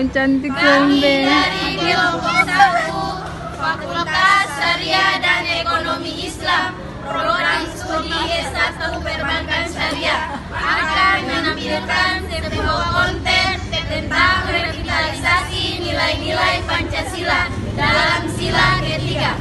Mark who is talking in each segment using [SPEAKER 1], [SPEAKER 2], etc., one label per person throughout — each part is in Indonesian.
[SPEAKER 1] cantik
[SPEAKER 2] Kami
[SPEAKER 1] Sembe.
[SPEAKER 2] dari kelompok 1 Fakultas Syariah dan Ekonomi Islam Program Studi S1 Perbankan Syariah akan menampilkan sebuah konten tentang revitalisasi nilai-nilai Pancasila dalam sila ketiga.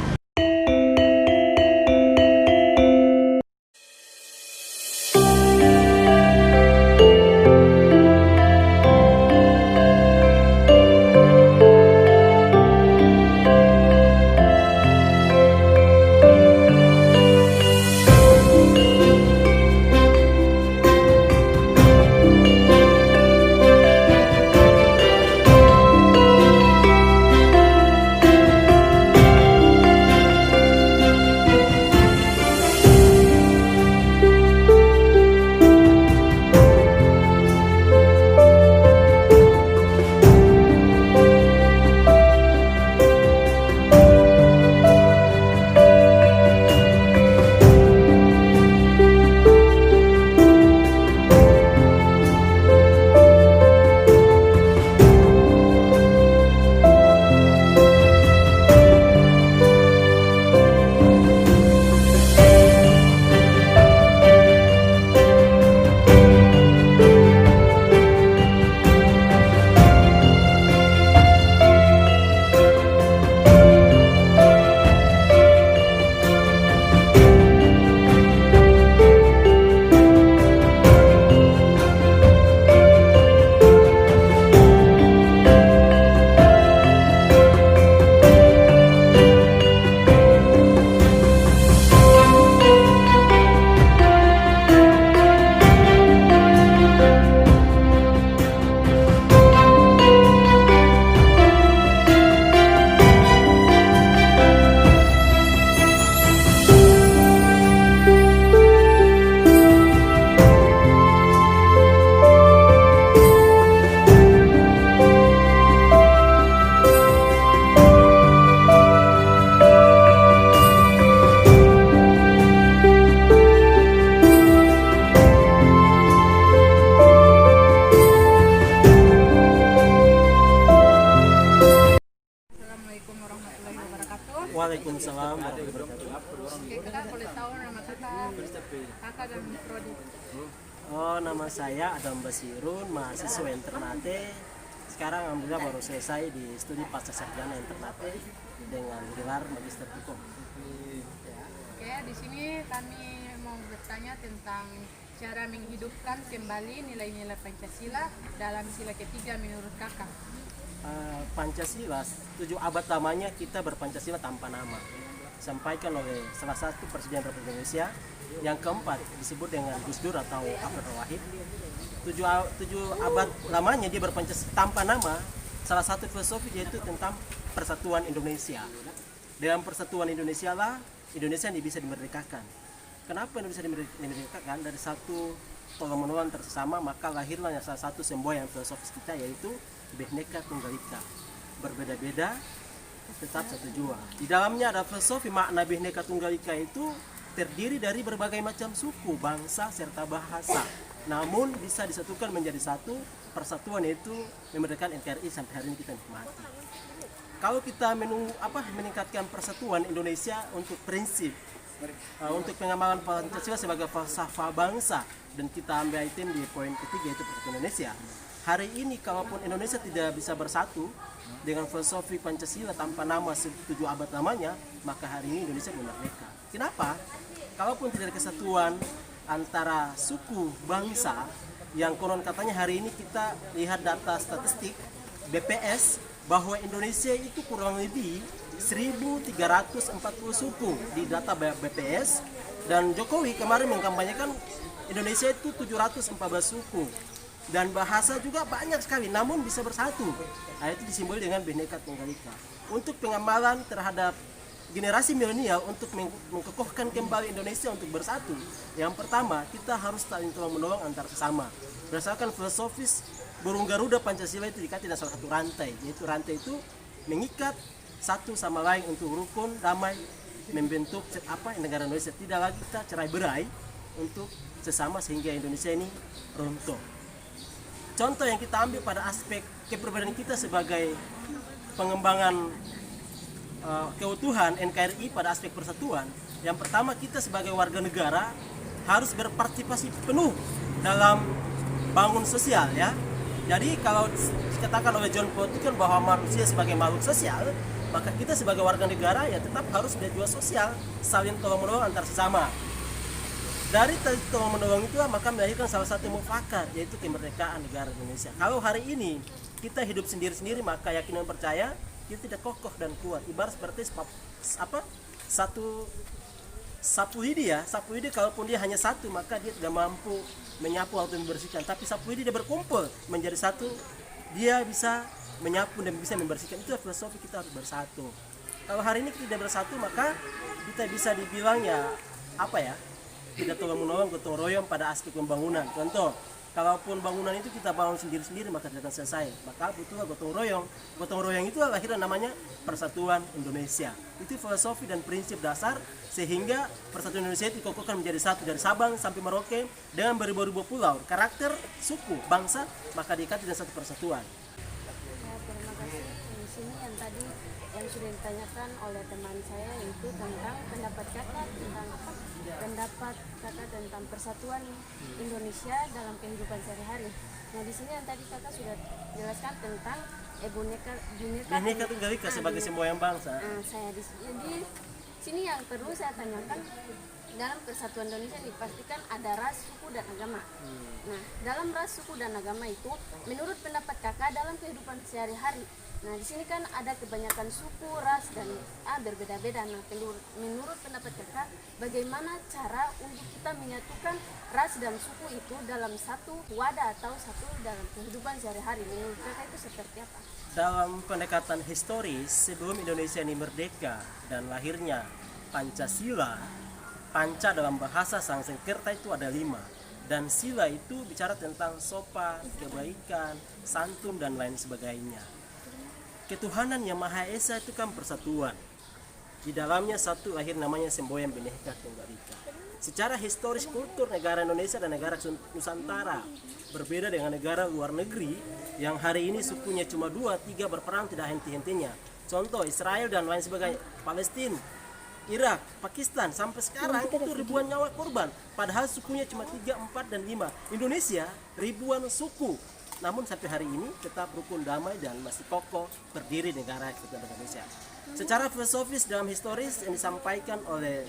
[SPEAKER 1] Assalamualaikum warahmatullahi wabarakatuh.
[SPEAKER 3] Waalaikumsalam warahmatullahi wabarakatuh.
[SPEAKER 1] Oke, kita boleh tahu nama kakak dan prodi.
[SPEAKER 3] Nama saya Adam Basirun, mahasiswa Internate. Sekarang alhamdulillah baru selesai di studi pasca sarjana Internate dengan gelar Magister Hukum.
[SPEAKER 1] Oke, di sini kami mau bertanya tentang cara menghidupkan kembali nilai-nilai Pancasila dalam sila ketiga menurut kakak.
[SPEAKER 3] Pancasila, 7 abad lamanya kita berpancasila tanpa nama. Disampaikan oleh salah satu Presiden Republik Indonesia. Yang keempat disebut dengan Gus Dur atau Abdul Wahid. 7 abad lamanya dia berpancasila tanpa nama. Salah satu filosofi yaitu tentang persatuan Indonesia. Dalam persatuan Indonesia lah Indonesia ini bisa dimerdekakan. Kenapa Indonesia dimerdekakan? Dari satu tolong-menolong tersesama, maka lahirlah salah satu semboyan filosofis kita yaitu Bhinneka Tunggal Ika. Berbeda-beda tetap satu jua. Di dalamnya ada filosofi makna Bhinneka Tunggal Ika itu terdiri dari berbagai macam suku, bangsa, serta bahasa. Namun bisa disatukan menjadi satu persatuan, yaitu memerdekakan NKRI sampai hari ini kita nikmati. Kalau kita meningkatkan persatuan Indonesia untuk prinsip, untuk pengamalan Pancasila sebagai falsafah bangsa, dan kita ambil item di poin ketiga yaitu persatuan Indonesia. Hari ini kalaupun Indonesia tidak bisa bersatu dengan filosofi Pancasila tanpa nama 7 abad lamanya, maka hari ini Indonesia belum merdeka. Kenapa? Kalaupun tidak ada kesatuan antara suku bangsa, yang konon katanya hari ini kita lihat data statistik BPS bahwa Indonesia itu kurang lebih 1.340 suku di data BPS, dan Jokowi kemarin mengkampanyekan Indonesia itu 714 suku. Dan bahasa juga banyak sekali, namun bisa bersatu. Nah, itu disimbol dengan Bhinneka Tunggal Ika. Untuk pengamalan terhadap generasi milenial untuk mengokohkan kembali Indonesia untuk bersatu, yang pertama kita harus saling tolong-menolong antar sesama. Berdasarkan filosofis burung Garuda, Pancasila itu diikat dalam salah satu rantai, yaitu rantai itu mengikat satu sama lain untuk rukun, damai, membentuk negara Indonesia. Tidak lagi kita cerai berai untuk sesama sehingga Indonesia ini runtuh. contoh yang kita ambil pada aspek kepribadian kita sebagai pengembangan keutuhan NKRI pada aspek persatuan. Yang pertama, kita sebagai warga negara harus berpartisipasi penuh dalam bangun sosial ya. Jadi kalau dikatakan oleh John Paul itu kan bahwa manusia sebagai makhluk sosial, maka kita sebagai warga negara ya tetap harus berjuang sosial, saling tolong menolong antar sesama. Dari tolong menolong itu maka melahirkan salah satu mufakat, yaitu kemerdekaan negara Indonesia. Kalau hari ini kita hidup sendiri-sendiri, maka yakin dan percaya kita tidak kokoh dan kuat. Ibarat seperti satu sapu lidi ya. Sapu lidi kalaupun dia hanya satu, maka dia tidak mampu menyapu atau membersihkan. Tapi sapu lidi dia berkumpul menjadi satu, dia bisa menyapu dan bisa membersihkan. Itu filosofi, kita harus bersatu. Kalau hari ini kita tidak bersatu, maka kita bisa dibilang ya tidak tolong menolong, gotong royong pada aspek pembangunan. Contoh, kalaupun bangunan itu kita bangun sendiri-sendiri maka tidak akan selesai. Maka butuhlah gotong royong. Gotong royong itu lahirnya namanya Persatuan Indonesia. Itu filosofi dan prinsip dasar sehingga Persatuan Indonesia itu dikokohkan menjadi satu dari Sabang sampai Merauke dengan beribu-ribu pulau, karakter, suku, bangsa, maka diikat dengan satu persatuan.
[SPEAKER 4] Terima kasih. Di sini yang tadi yang sudah ditanyakan oleh teman saya itu tentang pendapat kakak tentang pendapat kakak tentang persatuan Indonesia dalam kehidupan sehari-hari. Nah di sini yang tadi kakak sudah jelaskan tentang
[SPEAKER 3] Bhinneka Tunggal Ika sebagai semboyan bangsa.
[SPEAKER 4] Saya di sini yang perlu saya tanyakan, dalam persatuan Indonesia dipastikan ada ras, suku, dan agama. Nah, dalam ras, suku, dan agama itu, menurut pendapat kakak dalam kehidupan sehari-hari, nah di sini kan ada kebanyakan suku, ras, dan berbeda-beda. Nah, menurut pendapat kakak, bagaimana cara untuk kita menyatukan ras dan suku itu dalam satu wadah atau satu dalam kehidupan sehari-hari? Menurut kakak itu seperti apa?
[SPEAKER 3] Dalam pendekatan historis, sebelum Indonesia ini merdeka dan lahirnya Pancasila, Panca dalam bahasa Sanskerta itu ada 5, dan sila itu bicara tentang sopan, kebaikan, santun, dan lain sebagainya. Ketuhanan yang Maha Esa itu kan persatuan. Di dalamnya satu lahir namanya semboyan Bhinneka Tunggal Ika. Secara historis kultur negara Indonesia dan negara Nusantara berbeda dengan negara luar negeri yang hari ini sukunya cuma 2-3 berperang tidak henti-hentinya. Contoh Israel dan lain sebagainya, Palestina, Irak, Pakistan, sampai sekarang itu ribuan nyawa korban. Padahal sukunya cuma 3, 4, dan 5. Indonesia ribuan suku. Namun sampai hari ini tetap rukun damai dan masih kokoh berdiri negara Kesatuan Indonesia. Secara filosofis dalam historis yang disampaikan oleh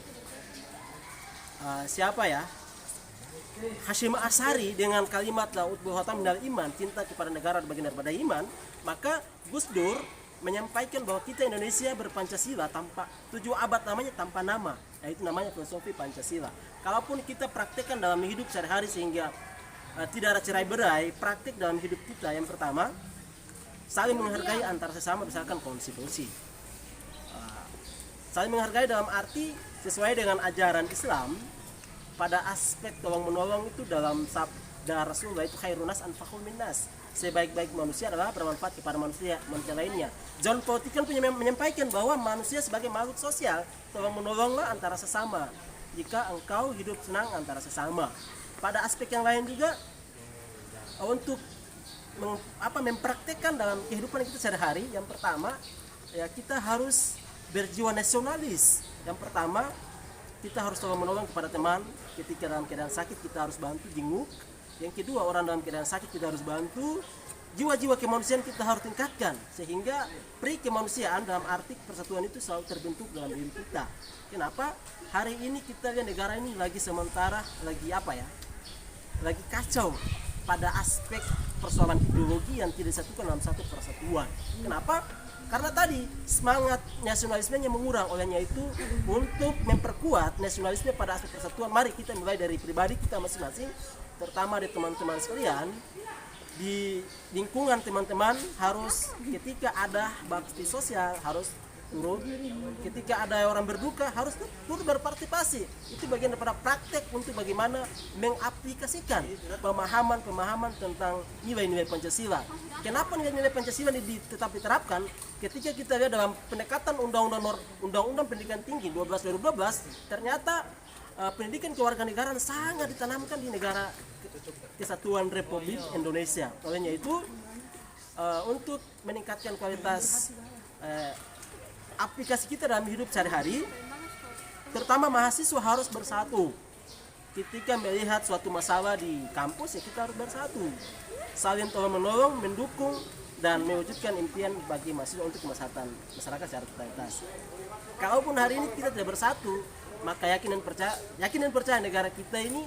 [SPEAKER 3] Hashim Asy'ari dengan kalimat laut buhatan minal iman, cinta kepada negara bagian daripada iman, maka Gus Dur menyampaikan bahwa kita Indonesia berpancasila tanpa 7 abad namanya tanpa nama. Nah, itu namanya filosofi Pancasila. Kalaupun kita praktekkan dalam hidup sehari-hari sehingga tidak ada cerai-berai, praktik dalam hidup kita yang pertama saling menghargai antar sesama, misalkan konstitusi. Saling menghargai dalam arti sesuai dengan ajaran Islam pada aspek tolong menolong itu dalam sabda Rasulullah itu khairunas anfaqul minnas. Sebaik-baik manusia adalah bermanfaat kepada manusia lainnya. John Paul kan menyampaikan bahwa manusia sebagai makhluk sosial, tolong menolonglah antara sesama jika engkau hidup senang antara sesama. Pada aspek yang lain juga untuk mempraktekkan dalam kehidupan kita sehari-hari, yang pertama ya kita harus berjiwa nasionalis. Yang pertama kita harus tolong menolong kepada teman ketika dalam keadaan sakit, kita harus bantu jenguk. Yang kedua, orang dalam keadaan sakit kita harus bantu. Jiwa-jiwa kemanusiaan kita harus tingkatkan sehingga pri kemanusiaan dalam arti persatuan itu selalu terbentuk dalam diri kita. Kenapa? Hari ini kita lihat negara ini lagi sementara lagi lagi kacau pada aspek persoalan ideologi yang tidak disatukan dalam satu persatuan. Kenapa? Karena tadi semangat nasionalismenya mengurang, olehnya itu untuk memperkuat nasionalisme pada aspek persatuan, mari kita mulai dari pribadi kita masing-masing, terutama di teman-teman sekalian, di lingkungan teman-teman harus ketika ada bakti sosial harus turut, ketika ada orang berduka harus turut berpartisipasi. Itu bagian daripada praktek untuk bagaimana mengaplikasikan pemahaman tentang nilai-nilai Pancasila. Kenapa nilai-nilai Pancasila tetap diterapkan? Ketika kita lihat dalam pendekatan Undang-Undang Pendidikan Tinggi 12 2012, ternyata pendidikan kewarganegaraan sangat ditanamkan di negara Kesatuan Republik Indonesia. Olehnya itu untuk meningkatkan kualitas aplikasi kita dalam hidup sehari-hari, terutama mahasiswa harus bersatu. Ketika melihat suatu masalah di kampus, ya kita harus bersatu, saling tolong-menolong, mendukung, dan mewujudkan impian bagi mahasiswa untuk kemaslahatan masyarakat secara totalitas. Kalaupun hari ini kita tidak bersatu, maka yakin dan percaya negara kita ini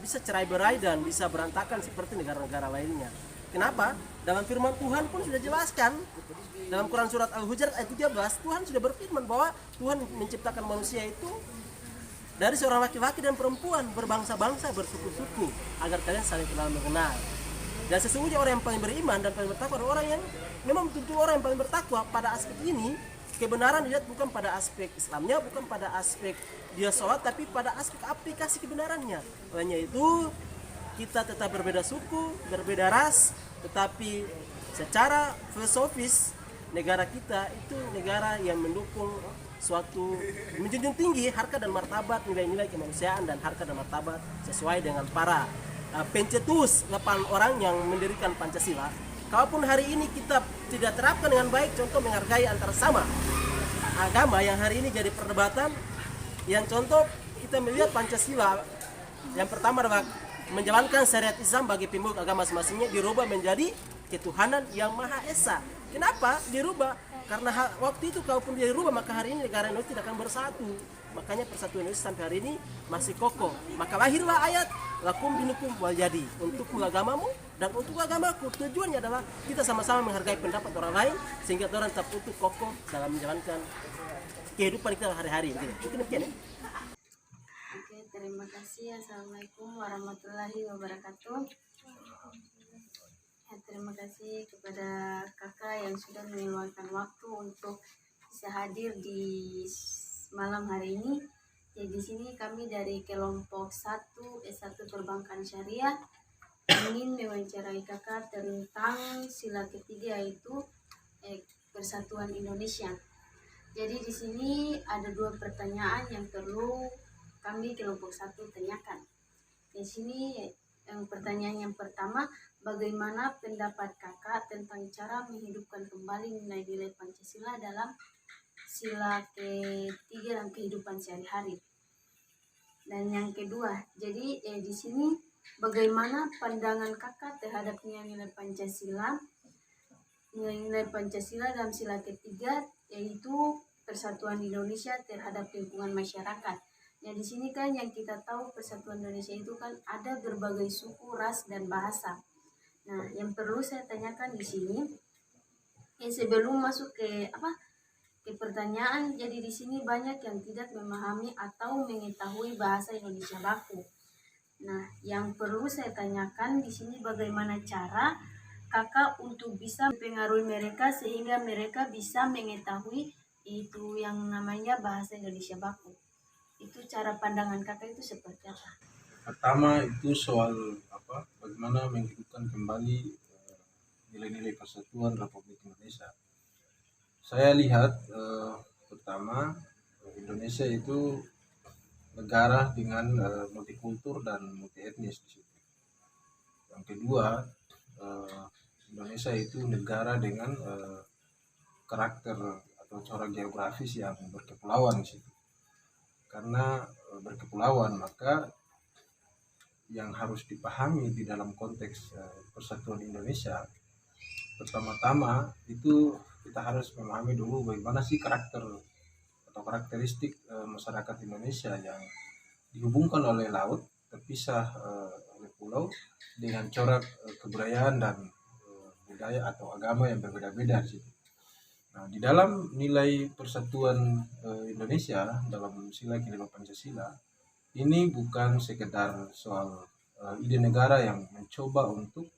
[SPEAKER 3] bisa cerai-berai dan bisa berantakan seperti negara-negara lainnya. Kenapa? Dalam firman Tuhan pun sudah jelaskan. Dalam Quran surat Al-Hujurat ayat 13, Tuhan sudah berfirman bahwa Tuhan menciptakan manusia itu dari seorang laki-laki dan perempuan, berbangsa-bangsa, bersuku-suku, agar kalian saling kenal mengenal. Dan sesungguhnya orang yang paling beriman dan paling bertakwa adalah orang yang memang betul-betul orang yang paling bertakwa. Pada aspek ini, kebenaran dilihat bukan pada aspek Islamnya, bukan pada aspek dia sholat, tapi pada aspek aplikasi kebenarannya. Olehnya itu, kita tetap berbeda suku, berbeda ras, tetapi secara filosofis negara kita itu negara yang mendukung suatu, menjunjung tinggi harkat dan martabat, nilai-nilai kemanusiaan dan harkat dan martabat sesuai dengan para pencetus 8 orang yang mendirikan Pancasila. Kalaupun hari ini kita tidak terapkan dengan baik, contoh menghargai antar sama agama yang hari ini jadi perdebatan, yang contoh kita melihat Pancasila yang pertama adalah menjalankan syariat Islam bagi pemeluk agama masing-masingnya dirubah menjadi ketuhanan yang Maha Esa. Kenapa dirubah? Karena waktu itu kalaupun dirubah, maka hari ini negara Indonesia tidak akan bersatu. Makanya persatuan Indonesia sampai hari ini masih kokoh. Maka lahirlah ayat lakum dinukum wal jadi, untukmu agamamu dan untuk agamaku. Tujuannya adalah kita sama-sama menghargai pendapat orang lain sehingga orang tetap utuh kokoh dalam menjalankan kehidupan kita hari-hari. Mungkin demikian ya.
[SPEAKER 4] Oke, terima kasih. Assalamualaikum warahmatullahi wabarakatuh. Terima kasih kepada kakak yang sudah meluangkan waktu untuk bisa hadir di malam hari ini. Jadi di sini kami dari kelompok 1 S1 Perbankan Syariah ingin mewawancarai kakak tentang sila ketiga, yaitu Persatuan Indonesia. Jadi di sini ada 2 pertanyaan yang perlu kami kelompok 1 tanyakan. Di sini pertanyaan yang pertama, bagaimana pendapat kakak tentang cara menghidupkan kembali nilai-nilai Pancasila dalam sila ketiga dalam kehidupan sehari-hari? Dan yang kedua, jadi di sini bagaimana pandangan kakak terhadap nilai-nilai Pancasila dalam sila ketiga, yaitu Persatuan Indonesia terhadap lingkungan masyarakat. Nah, di sini kan yang kita tahu Persatuan Indonesia itu kan ada berbagai suku, ras, dan bahasa. Nah, yang perlu saya tanyakan di sini, sebelum masuk ke pertanyaan, jadi di sini banyak yang tidak memahami atau mengetahui bahasa Indonesia baku. Nah, yang perlu saya tanyakan di sini, bagaimana cara kakak untuk bisa mempengaruhi mereka sehingga mereka bisa mengetahui itu yang namanya bahasa Indonesia baku. Itu cara pandangan kakak itu seperti apa?
[SPEAKER 5] Pertama itu soal bagaimana menghidupkan kembali nilai-nilai persatuan Republik Indonesia. Saya lihat pertama, Indonesia itu negara dengan multikultur dan multi etnis di situ. Yang kedua, Indonesia itu negara dengan karakter atau corak geografis yang berkepulauan di situ. Karena berkepulauan, maka yang harus dipahami di dalam konteks Persatuan Indonesia, pertama-tama itu kita harus memahami dulu bagaimana sih karakter atau karakteristik masyarakat Indonesia yang dihubungkan oleh laut, terpisah oleh pulau dengan corak kebudayaan dan budaya atau agama yang berbeda-beda di situ. Nah, di dalam nilai persatuan Indonesia dalam sila kelima Pancasila ini bukan sekedar soal ide negara yang mencoba untuk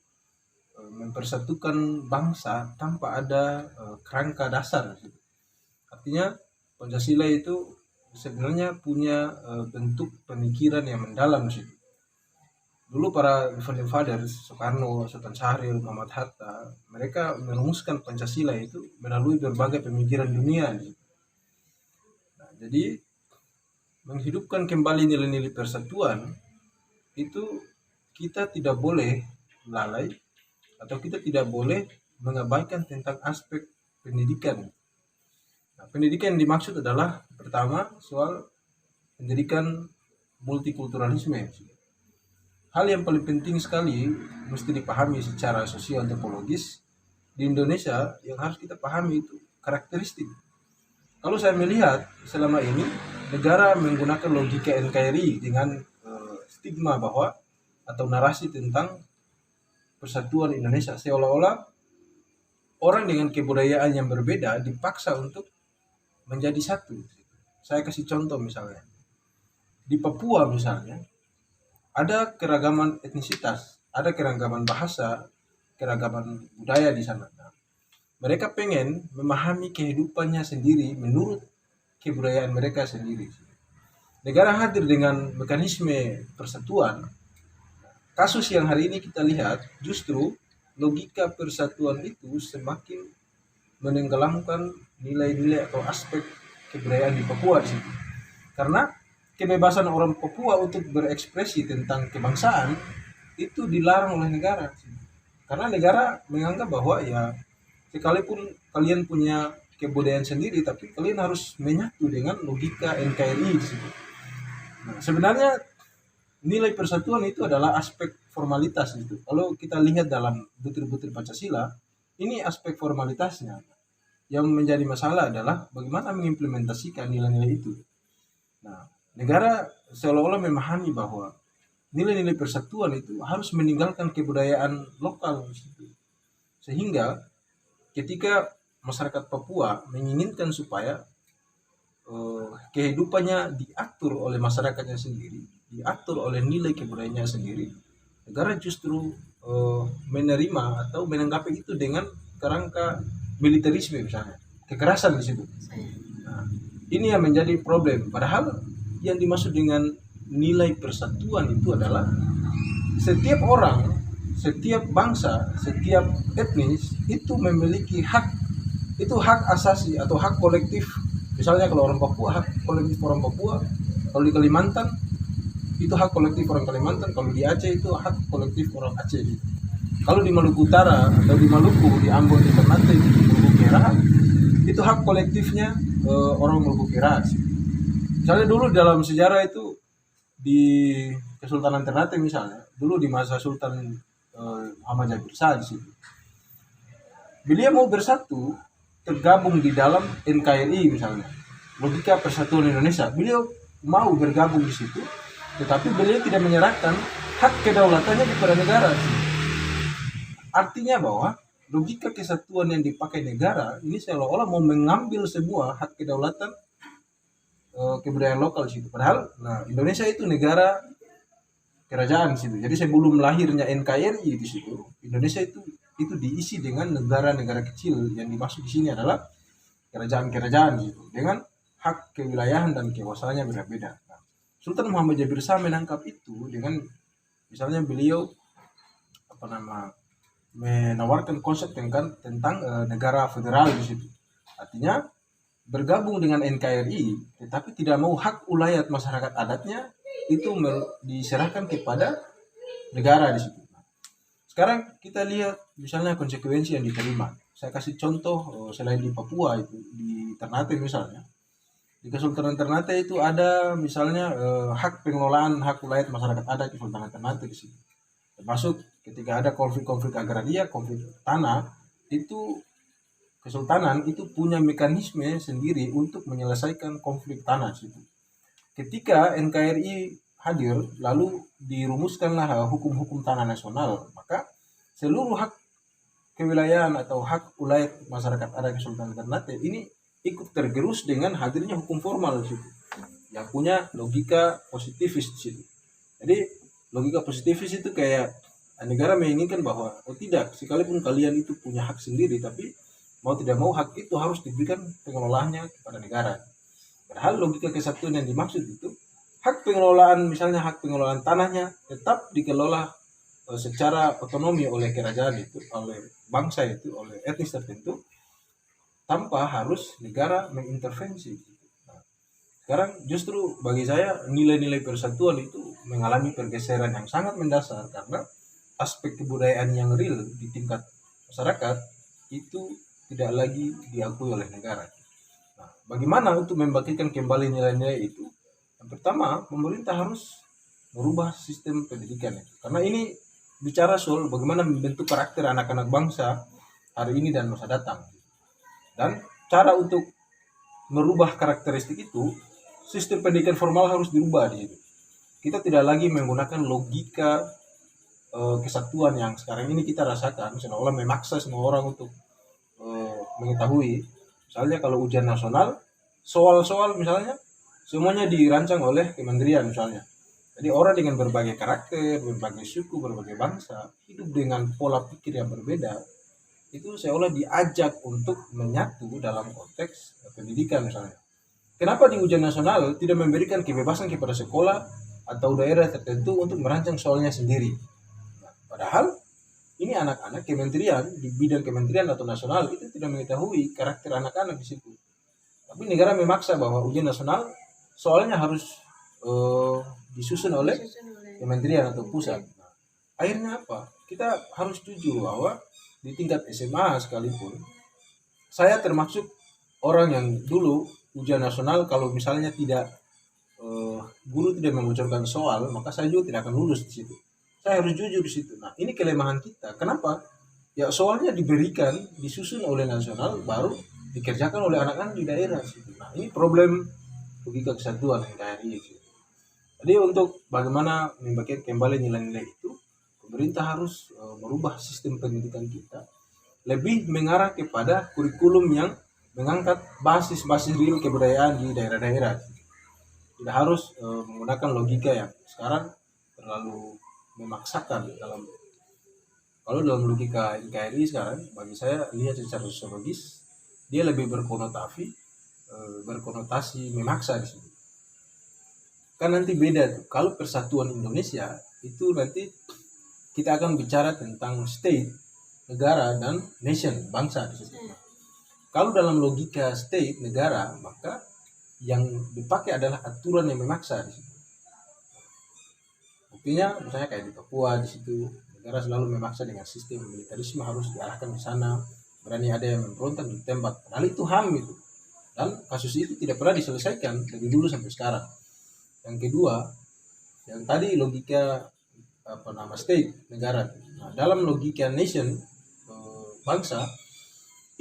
[SPEAKER 5] mempersatukan bangsa tanpa ada kerangka dasar. Artinya Pancasila itu sebenarnya punya bentuk pemikiran yang mendalam di situ. Dulu para founding fathers, Soekarno, Sultan Syahrir, Muhammad Hatta, mereka merumuskan Pancasila itu melalui berbagai pemikiran dunia. Nah, jadi menghidupkan kembali nilai-nilai persatuan itu kita tidak boleh lalai atau kita tidak boleh mengabaikan tentang aspek pendidikan. Nah, pendidikan yang dimaksud adalah pertama soal pendidikan multikulturalisme. Hal yang paling penting sekali mesti dipahami secara sosial antropologis di Indonesia yang harus kita pahami itu karakteristik. Kalau saya melihat selama ini negara menggunakan logika NKRI dengan stigma bahwa atau narasi tentang persatuan Indonesia, seolah-olah orang dengan kebudayaan yang berbeda dipaksa untuk menjadi satu. Saya kasih contoh misalnya. Di Papua misalnya, ada keragaman etnisitas, ada keragaman bahasa, keragaman budaya di sana. Nah, mereka pengen memahami kehidupannya sendiri menurut kebudayaan mereka sendiri. Negara hadir dengan mekanisme persatuan. Kasus yang hari ini kita lihat justru logika persatuan itu semakin menenggelamkan nilai-nilai atau aspek kebudayaan di Papua di situ. Karena kebebasan orang Papua untuk berekspresi tentang kebangsaan itu dilarang oleh negara. Karena negara menganggap bahwa ya sekalipun kalian punya kebudayaan sendiri, tapi kalian harus menyatu dengan logika NKRI di situ. Nah, sebenarnya nilai persatuan itu adalah aspek formalitas itu. Kalau kita lihat dalam butir-butir Pancasila, ini aspek formalitasnya. Yang menjadi masalah adalah bagaimana mengimplementasikan nilai-nilai itu. Nah, negara seolah-olah memahami bahwa nilai-nilai persatuan itu harus meninggalkan kebudayaan lokal di situ. Sehingga ketika masyarakat Papua menginginkan supaya kehidupannya diatur oleh masyarakatnya sendiri, diatur oleh nilai kebudayaannya sendiri, negara justru menerima atau menanggapi itu dengan kerangka militerisme misalnya, kekerasan di situ. Nah, ini yang menjadi problem. Padahal yang dimaksud dengan nilai persatuan itu adalah setiap orang, setiap bangsa, setiap etnis itu memiliki hak, itu hak asasi atau hak kolektif. Misalnya kalau orang Papua, hak kolektif orang Papua. Kalau di Kalimantan itu hak kolektif orang Kalimantan. Kalau di Aceh itu hak kolektif orang Aceh. Kalau di Maluku Utara atau di Maluku, di Ambon, di Ternate, di Maluku Kera, itu hak kolektifnya orang Maluku Kera. Misalnya dulu dalam sejarah itu di Kesultanan Ternate misalnya, dulu di masa Sultan Muhammad Jabir Shah di situ, beliau mau bersatu, tergabung di dalam NKRI misalnya, logika persatuan Indonesia. Beliau mau bergabung di situ, tetapi beliau tidak menyerahkan hak kedaulatannya kepada negara. Artinya bahwa logika kesatuan yang dipakai negara ini seolah-olah mau mengambil semua hak kedaulatan kebudayaan lokal di situ. Padahal, nah, Indonesia itu negara kerajaan di situ. Jadi sebelum lahirnya NKRI di situ, Indonesia itu diisi dengan negara-negara kecil. Yang dimaksud di sini adalah kerajaan-kerajaan gitu, dengan hak kewilayahan dan kekuasaannya berbeda. Nah, Sultan Muhammad Jabir Shah menangkap itu dengan misalnya beliau menawarkan konsep tentang negara federal di situ. Artinya bergabung dengan NKRI, tetapi tidak mau hak ulayat masyarakat adatnya itu diserahkan kepada negara di situ. Sekarang kita lihat misalnya konsekuensi yang diterima. Saya kasih contoh selain di Papua itu di Ternate misalnya. Di Kesultanan Ternate itu ada misalnya hak pengelolaan hak ulayat masyarakat adat di Kesultanan Ternate di situ. Termasuk ketika ada konflik-konflik agraria, konflik tanah, itu kesultanan itu punya mekanisme sendiri untuk menyelesaikan konflik tanah situ. Ketika NKRI hadir, lalu dirumuskanlah hukum-hukum tanah nasional, maka seluruh hak kewilayahan atau hak ulayat masyarakat adat Kesultanan Ternate ini ikut tergerus dengan hadirnya hukum formal di situ, yang punya logika positifis di situ. Jadi logika positifis itu kayak negara menginginkan bahwa tidak, sekalipun kalian itu punya hak sendiri, tapi mau tidak mau hak itu harus diberikan pengelolaannya kepada negara. Padahal logika kesatuan yang dimaksud itu hak pengelolaan, misalnya hak pengelolaan tanahnya tetap dikelola secara otonomi oleh kerajaan itu, oleh bangsa itu, oleh etnis tertentu, tanpa harus negara mengintervensi. Nah, Sekarang justru bagi saya nilai-nilai persatuan itu mengalami pergeseran yang sangat mendasar karena aspek kebudayaan yang real di tingkat masyarakat itu tidak lagi diakui oleh negara. Nah, bagaimana untuk membangkitkan kembali nilai-nilai itu? Yang pertama, pemerintah harus merubah sistem pendidikan itu. Karena ini bicara soal bagaimana membentuk karakter anak-anak bangsa hari ini dan masa datang. Dan cara untuk merubah karakteristik itu, sistem pendidikan formal harus dirubah di situ. Kita tidak lagi menggunakan logika kesatuan yang sekarang ini kita rasakan, seolah-olah memaksa semua orang untuk mengetahui. Misalnya kalau ujian nasional, soal-soal misalnya semuanya dirancang oleh kementerian misalnya. Jadi orang dengan berbagai karakter, berbagai suku, berbagai bangsa, hidup dengan pola pikir yang berbeda, itu seolah diajak untuk menyatu dalam konteks pendidikan misalnya. Kenapa di ujian nasional tidak memberikan kebebasan kepada sekolah atau daerah tertentu untuk merancang soalnya sendiri? Nah, padahal ini anak-anak kementerian di bidang kementerian atau nasional itu tidak mengetahui karakter anak-anak di situ. Tapi negara memaksa bahwa ujian nasional soalnya harus disusun oleh kementerian atau pusat. Nah, akhirnya apa? Kita harus jujur bahwa di tingkat SMA sekalipun, saya termasuk orang yang dulu ujian nasional kalau misalnya tidak guru tidak membocorkan soal, maka saya juga tidak akan lulus di situ. Saya harus jujur di situ. Nah, ini kelemahan kita. Kenapa? Ya soalnya diberikan, disusun oleh nasional, baru dikerjakan oleh anak-anak di daerah. Nah, ini problem logika kesatuan NKRI. Jadi untuk bagaimana membangkitkan kembali nilai-nilai itu, pemerintah harus merubah sistem pendidikan kita, lebih mengarah kepada kurikulum yang mengangkat basis-basis real kebudayaan di daerah-daerah. Tidak harus menggunakan logika yang sekarang terlalu memaksakan kalau dalam logika NKRI sekarang, bagi saya lihat secara sosiologis, dia lebih berkonotasi memaksa di sini. Kan nanti beda tuh. Kalau persatuan Indonesia itu nanti kita akan bicara tentang state, negara, dan nation, bangsa di situ. Kalau dalam logika state, negara, maka yang dipakai adalah aturan yang memaksa di situ. Buktinya misalnya kayak di Papua di situ, negara selalu memaksa dengan sistem militerisme harus diarahkan ke sana, berani ada yang memberontak ditembak. Padahal itu HAM itu. Dan kasus itu tidak pernah diselesaikan dari dulu sampai sekarang. Yang kedua, yang tadi logika state, negara. Nah, dalam logika nation, bangsa,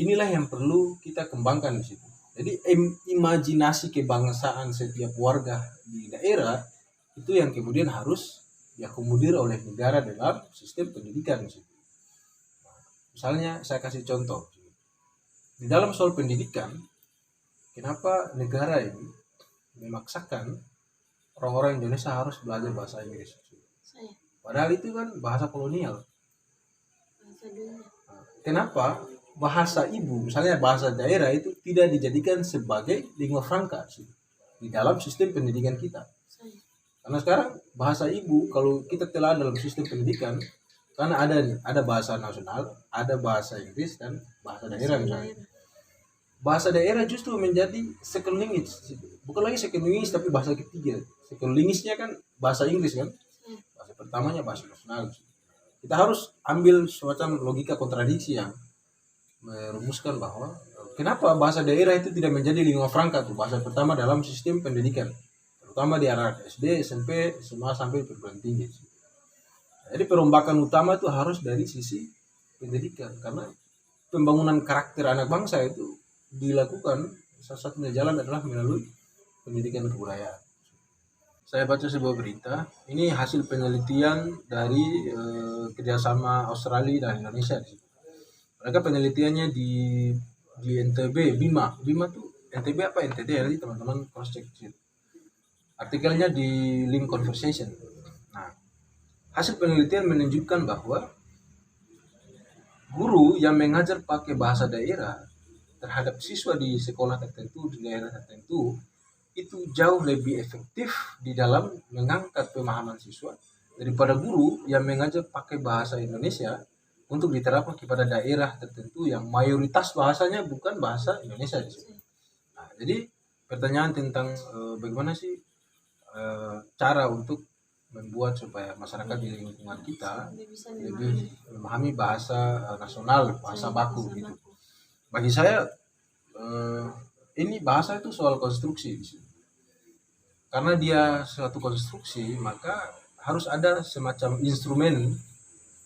[SPEAKER 5] inilah yang perlu kita kembangkan di situ. Jadi imajinasi kebangsaan setiap warga di daerah itu yang kemudian harus diakomodir oleh negara dalam sistem pendidikan di situ. Nah, misalnya saya kasih contoh. Di dalam soal pendidikan, kenapa negara ini memaksakan orang-orang Indonesia harus belajar bahasa Inggris? Padahal itu kan bahasa kolonial. Nah, kenapa bahasa ibu, misalnya bahasa daerah itu tidak dijadikan sebagai lingua franca di dalam sistem pendidikan kita? Karena sekarang bahasa ibu kalau kita telah dalam sistem pendidikan, karena ada bahasa nasional, ada bahasa Inggris dan bahasa daerah misalnya. Bahasa daerah justru menjadi second language, bukan lagi second language tapi bahasa ketiga. Second language-nya kan bahasa Inggris kan, bahasa pertamanya bahasa nasional. Kita harus ambil semacam logika kontradiksi yang merumuskan bahwa kenapa bahasa daerah itu tidak menjadi lingua franca tuh, bahasa pertama dalam sistem pendidikan, terutama di anak SD, SMP, SMA sampai perguruan tinggi. Jadi perombakan utama itu harus dari sisi pendidikan, karena pembangunan karakter anak bangsa itu dilakukan salah satunya jalan adalah melalui pendidikan kebudayaan. Saya baca sebuah berita, ini hasil penelitian dari kerjasama Australia dan Indonesia. Mereka penelitiannya di NTB, Bima tuh NTB apa NTT ya, teman-teman cross check. Artikelnya di link conversation. Nah, hasil penelitian menunjukkan bahwa guru yang mengajar pakai bahasa daerah terhadap siswa di sekolah tertentu, di daerah tertentu, itu jauh lebih efektif di dalam mengangkat pemahaman siswa daripada guru yang mengajar pakai bahasa Indonesia untuk diterapkan kepada daerah tertentu yang mayoritas bahasanya bukan bahasa Indonesia di sini. Nah, jadi pertanyaan tentang bagaimana sih cara untuk membuat supaya masyarakat di lingkungan kita lebih memahami bahasa nasional, bahasa baku gitu. Bagi saya ini bahasa itu soal konstruksi di sini. Karena dia suatu konstruksi, maka harus ada semacam instrumen,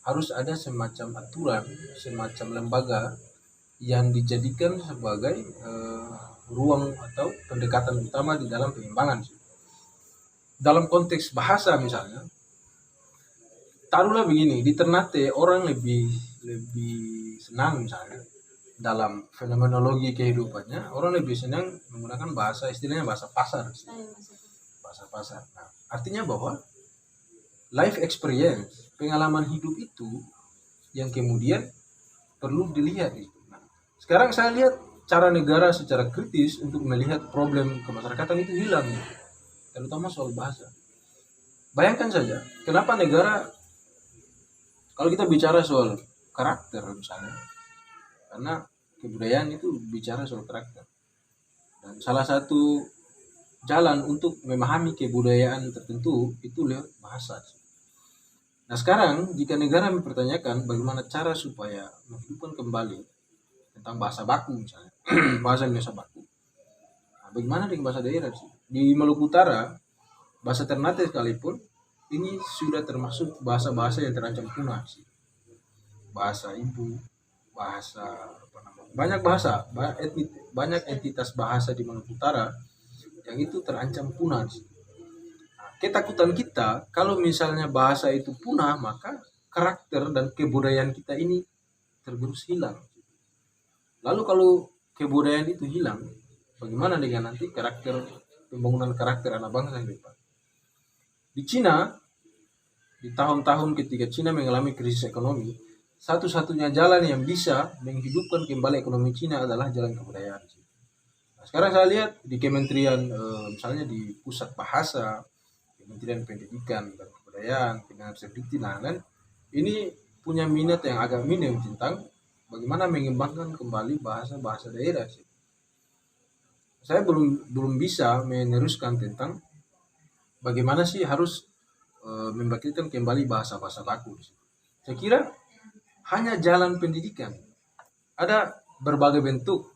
[SPEAKER 5] harus ada semacam aturan, semacam lembaga yang dijadikan sebagai ruang atau pendekatan utama di dalam pengembangan. Dalam konteks bahasa misalnya, taruhlah begini, di Ternate orang lebih senang misalnya dalam fenomenologi kehidupannya, orang lebih senang menggunakan bahasa, istilahnya bahasa pasar. Bahasa pasar. Nah, artinya bahwa life experience, pengalaman hidup itu yang kemudian perlu dilihat itu. Nah, sekarang saya lihat cara negara secara kritis untuk melihat problem kemasyarakatan itu hilang, terutama soal bahasa. Bayangkan saja, kenapa negara, kalau kita bicara soal karakter misalnya, karena kebudayaan itu bicara soal karakter. Dan salah satu jalan untuk memahami kebudayaan tertentu itu lewat bahasa. Nah sekarang jika negara mempertanyakan bagaimana cara supaya menghidupkan kembali tentang bahasa baku misalnya, bahasa Indonesia baku. Nah, bagaimana dengan bahasa daerah sih? Di Maluku Utara, bahasa Ternate sekalipun ini sudah termasuk bahasa-bahasa yang terancam punah sih. Bahasa ibu, bahasa apa namanya? Banyak entitas bahasa di Maluku Utara yang itu terancam punah sih. Nah, ketakutan kita kalau misalnya bahasa itu punah, maka karakter dan kebudayaan kita ini tergerus hilang. Lalu kalau kebudayaan itu hilang, bagaimana dengan nanti pembangunan karakter anak bangsa yang depan? Di Cina, di tahun-tahun ketika Cina mengalami krisis ekonomi, satu-satunya jalan yang bisa menghidupkan kembali ekonomi Cina adalah jalan kebudayaan. Nah, sekarang saya lihat di kementerian, misalnya di pusat bahasa, kementerian pendidikan dan kebudayaan, dengan Sedikti, ini punya minat yang agak minim tentang bagaimana mengembangkan kembali bahasa-bahasa daerah sih. Saya belum bisa meneruskan tentang bagaimana sih harus membangkitkan kembali bahasa-bahasa baku. Saya kira hanya jalan pendidikan. Ada berbagai bentuk.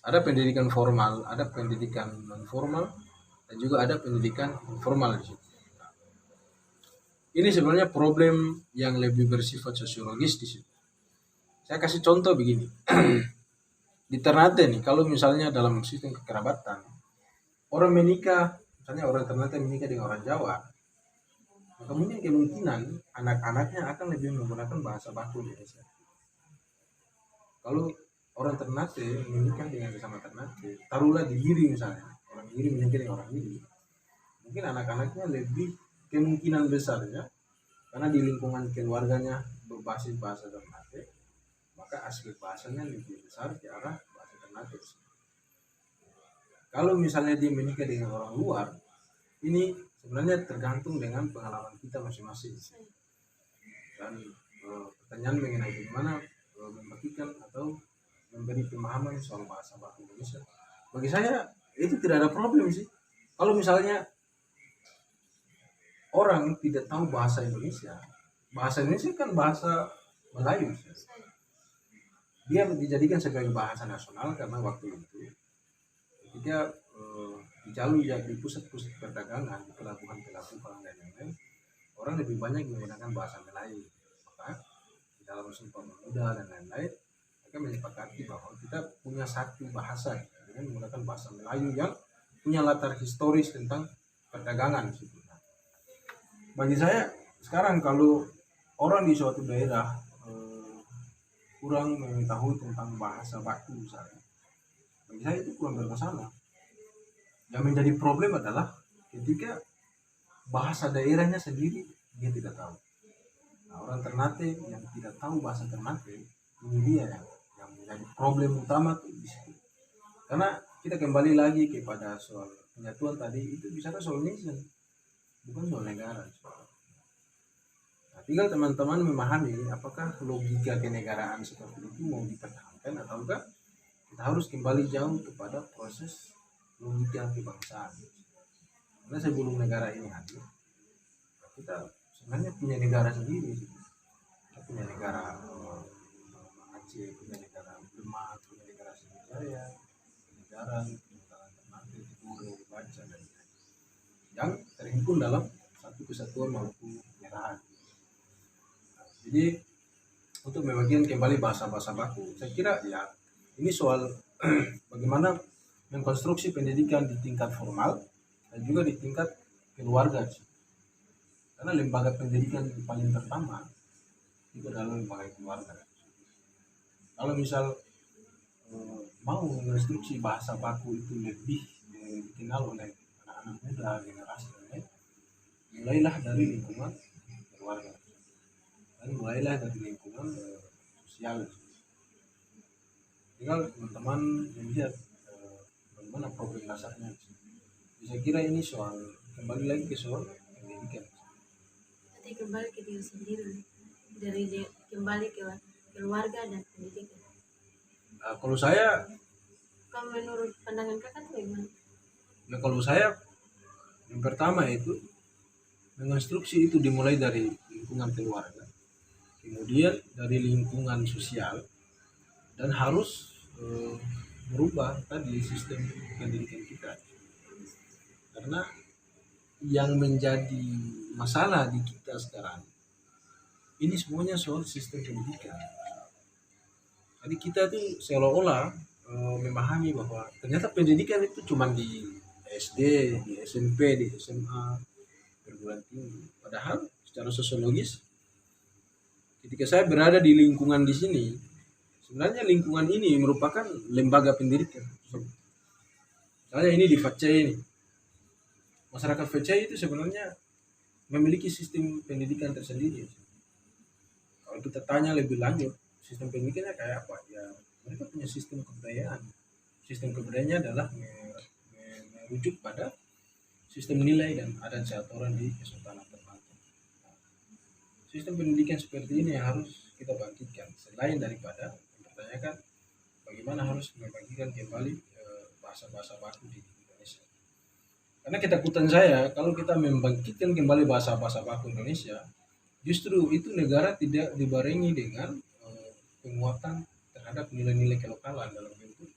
[SPEAKER 5] Ada pendidikan formal, ada pendidikan non formal, dan juga ada pendidikan informal di situ. Ini sebenarnya problem yang lebih bersifat sosiologis di situ. Saya kasih contoh begini. Di Ternate nih, kalau misalnya dalam sistem kekerabatan, orang menikah, misalnya orang Ternate menikah dengan orang Jawa, maka mungkin kemungkinan anak-anaknya akan lebih menggunakan bahasa baku Indonesia. Kalau orang Ternate menikah dengan sesama Ternate, taruhlah di Giri misalnya, orang Giri menikah dengan orang Giri, mungkin anak-anaknya lebih kemungkinan besarnya, karena di lingkungan keluarganya berbasis bahasa Ternate, maka aspek bahasanya lebih besar ke arah bahasa Ternate. Kalau misalnya dia menikah dengan orang luar, ini sebenarnya tergantung dengan pengalaman kita masing-masing. Dan pertanyaan mengenai bagaimana membagikan atau memberi pemahaman soal bahasa baku Indonesia, bagi saya itu tidak ada problem sih. Kalau misalnya orang tidak tahu bahasa Indonesia kan bahasa Melayu. Dia dijadikan sebagai bahasa nasional karena waktu itu ketika di jalur di pusat-pusat perdagangan, di pelabuhan-pelabuhan dan lain-lain, orang lebih banyak menggunakan bahasa Melayu. Maka di dalam Sumpah Pemuda dan lain-lain, mereka menyepakati bahwa kita punya satu bahasa dengan menggunakan bahasa Melayu yang punya latar historis tentang perdagangan. Nah, bagi saya sekarang kalau orang di suatu daerah kurang mengetahui tentang bahasa baku misalnya, bagi saya itu kurang bermasalah. Yang menjadi problem adalah ketika bahasa daerahnya sendiri dia tidak tahu. Nah, orang Ternate yang tidak tahu bahasa Ternate, ini dia yang menjadi problem utama tuh di situ. Karena kita kembali lagi kepada soal penyatuan tadi, itu bicara soal nation, bukan soal negara. Nah, tinggal teman-teman memahami apakah logika kenegaraan seperti itu mau dipertahankan ataukah kita harus kembali jauh kepada proses logika kebangsaan. Karena sebelum negara ini hadir, kita sebenarnya punya negara sendiri. Kita punya negara Aceh, punya negara Demak, punya negara Sriwijaya, negara Ternate, Tidore, Baca, dan lain-lain yang terhimpun dalam satu kesatuan Maluku Merah. Jadi untuk membagikan kembali bahasa-bahasa baku, saya kira ya ini soal bagaimana mengkonstruksi pendidikan di tingkat formal dan juga di tingkat keluarga. Karena lembaga pendidikan paling pertama itu adalah lembaga keluarga. Kalau misal mau menginstruksi bahasa baku itu lebih dikenal oleh anak-anak muda generasi ini, mulailah dari lingkungan keluarga dan mulailah dari lingkungan sosial. Tinggal teman-teman melihat bagaimana problem dasarnya. Saya kira ini soal kembali lagi ke soal pendidikan.
[SPEAKER 6] Nanti kembali ke diri sendiri, kembali ke keluarga dan pendidikan.
[SPEAKER 5] Kalau saya,
[SPEAKER 6] Kalau menurut pandangan kakak bagaimana?
[SPEAKER 5] ya kalau saya yang pertama itu menginstruksi itu dimulai dari lingkungan keluarga, kemudian dari lingkungan sosial, dan harus merubah tadi sistem pendidikan kita. Karena yang menjadi masalah di kita sekarang ini semuanya soal sistem pendidikan. Jadi kita tuh seolah-olah memahami bahwa ternyata pendidikan itu cuma di SD, di SMP, di SMA, perguruan tinggi. Padahal secara sosiologis, ketika saya berada di lingkungan di sini, sebenarnya lingkungan ini merupakan lembaga pendidikan. Misalnya ini di Facai ini, masyarakat Facai itu sebenarnya memiliki sistem pendidikan tersendiri. Kalau kita tanya lebih lanjut, sistem pendidikannya kayak apa? Ya, mereka punya sistem kebudayaan. Sistem kebudayaannya adalah merujuk pada sistem nilai dan adat seatoran di Kesultanan Ternate. Sistem pendidikan seperti ini harus kita bangkitkan. Selain daripada mempertanyakan bagaimana harus membagikan kembali bahasa-bahasa baku di Indonesia. Karena ketakutan saya kalau kita membangkitkan kembali bahasa-bahasa baku Indonesia, justru itu negara tidak dibarengi dengan penguatan terhadap nilai-nilai kelokalan dalam bentuk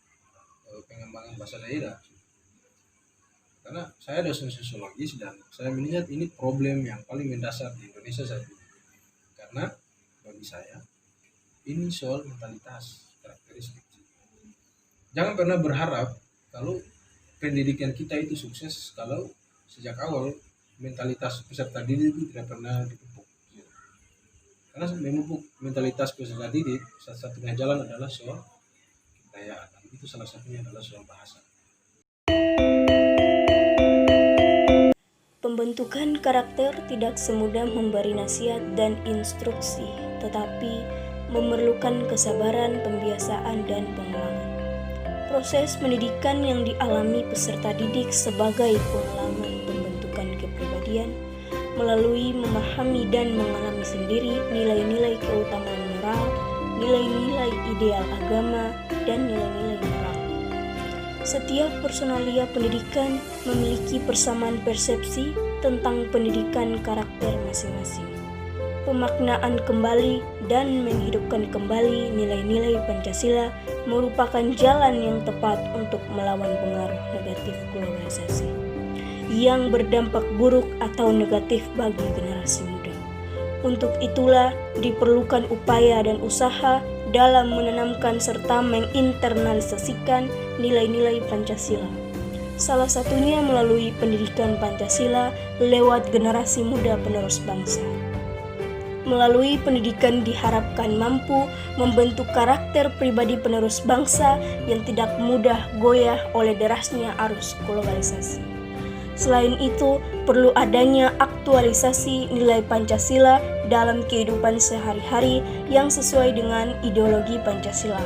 [SPEAKER 5] pengembangan bahasa daerah. Karena saya dosen sosiologis dan saya melihat ini problem yang paling mendasar di Indonesia saat ini. Karena bagi saya ini soal mentalitas, karakteristik. Jangan pernah berharap kalau pendidikan kita itu sukses kalau sejak awal mentalitas peserta didik itu tidak pernah dipupuk. Karena memupuk mentalitas peserta didik, satu-satunya jalan adalah soal kebudayaan. Itu salah satunya adalah soal bahasa.
[SPEAKER 7] Pembentukan karakter tidak semudah memberi nasihat dan instruksi, tetapi memerlukan kesabaran, pembiasaan, dan pengulangan. Proses pendidikan yang dialami peserta didik sebagai pengalaman pembentukan kepribadian melalui memahami dan mengalami sendiri nilai-nilai keutamaan moral, nilai-nilai ideal agama, dan nilai-nilai moral. Setiap personalia pendidikan memiliki persamaan persepsi tentang pendidikan karakter masing-masing. Pemaknaan kembali dan menghidupkan kembali nilai-nilai Pancasila merupakan jalan yang tepat untuk melawan pengaruh negatif globalisasi yang berdampak buruk atau negatif bagi generasi muda. Untuk itulah diperlukan upaya dan usaha dalam menanamkan serta menginternalisasikan nilai-nilai Pancasila. Salah satunya melalui pendidikan Pancasila lewat generasi muda penerus bangsa. Melalui pendidikan diharapkan mampu membentuk karakter pribadi penerus bangsa yang tidak mudah goyah oleh derasnya arus globalisasi. Selain itu, perlu adanya aktualisasi nilai Pancasila dalam kehidupan sehari-hari yang sesuai dengan ideologi Pancasila.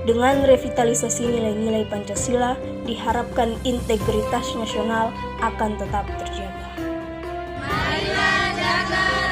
[SPEAKER 7] Dengan revitalisasi nilai-nilai Pancasila, diharapkan integritas nasional akan tetap terjaga.
[SPEAKER 2] Marilah jaga